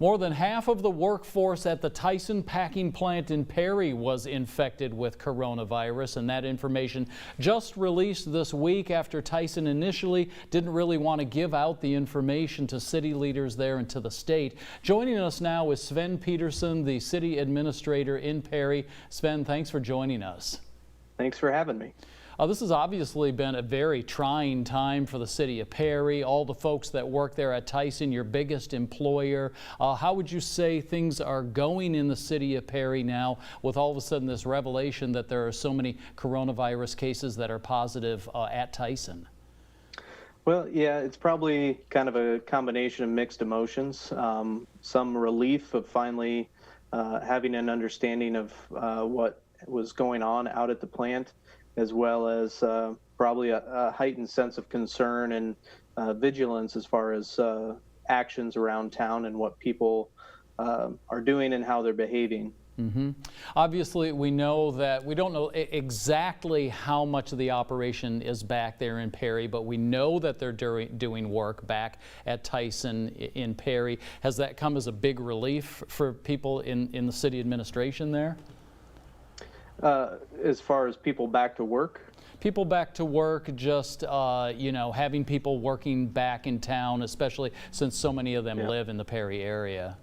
More than half of the workforce at the Tyson packing plant in Perry was infected with coronavirus, and that information just released this week after Tyson initially didn't really want to give out the information to city leaders there and to the state. Joining us now is Sven Peterson, the city administrator in Perry. Sven, thanks for joining us. Thanks for having me. This has obviously been a very trying time for the city of Perry, all the folks that work there at Tyson, your biggest employer. How would you say things are going in the city of Perry now with all of a sudden this revelation that there are so many coronavirus cases that are positive at Tyson? Well, yeah, it's probably kind of a combination of mixed emotions. Some relief of finally having an understanding of what was going on out at the plant, as well as probably a heightened sense of concern and vigilance as far as actions around town and what people are doing and how they're behaving. Mm-hmm. Obviously, we know that we don't know exactly how much of the operation is back there in Perry, but we know that they're doing work back at Tyson in Perry. Has that come as a big relief for people in the city administration there? As far as people back to work? People back to work, just, having people working back in town, especially since so many of them live in the Perry area.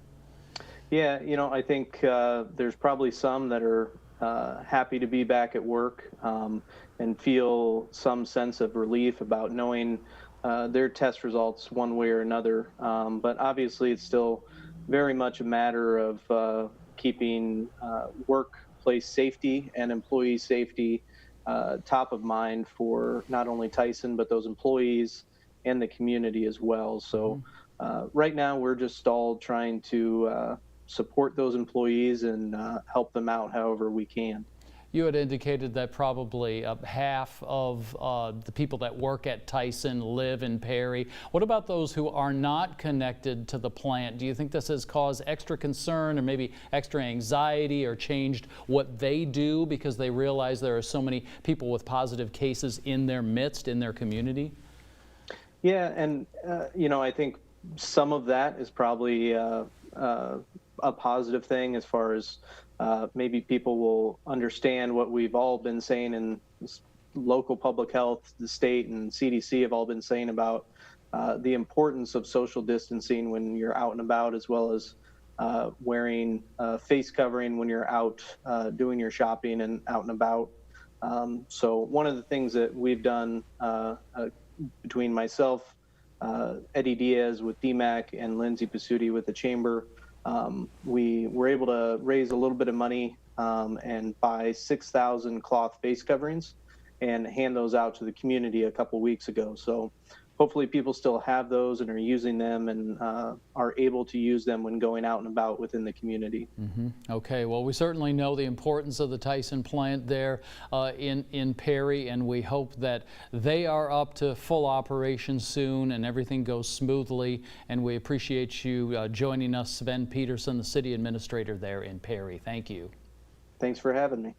Yeah, I think there's probably some that are happy to be back at work and feel some sense of relief about knowing their test results one way or another. But obviously, it's still very much a matter of keeping workplace safety and employee safety top of mind for not only Tyson, but those employees and the community as well. So right now we're just all trying to support those employees and help them out however we can. You had indicated that probably half of the people that work at Tyson live in Perry. What about those who are not connected to the plant? Do you think this has caused extra concern or maybe extra anxiety or changed what they do because they realize there are so many people with positive cases in their midst, in their community? Yeah, and I think some of that is probably a positive thing as far as maybe people will understand what we've all been saying in local public health, the state and CDC have all been saying about the importance of social distancing when you're out and about, as well as wearing face covering when you're out doing your shopping and out and about. So one of the things that we've done between myself, Eddie Diaz with DMAC, and Lindsay Pasuti with the Chamber, we were able to raise a little bit of money and buy 6,000 cloth face coverings and hand those out to the community a couple weeks ago. So hopefully people still have those and are using them and are able to use them when going out and about within the community. Mm-hmm. Okay, well, we certainly know the importance of the Tyson plant there in Perry, and we hope that they are up to full operation soon and everything goes smoothly. And we appreciate you joining us, Sven Peterson, the city administrator there in Perry. Thank you. Thanks for having me.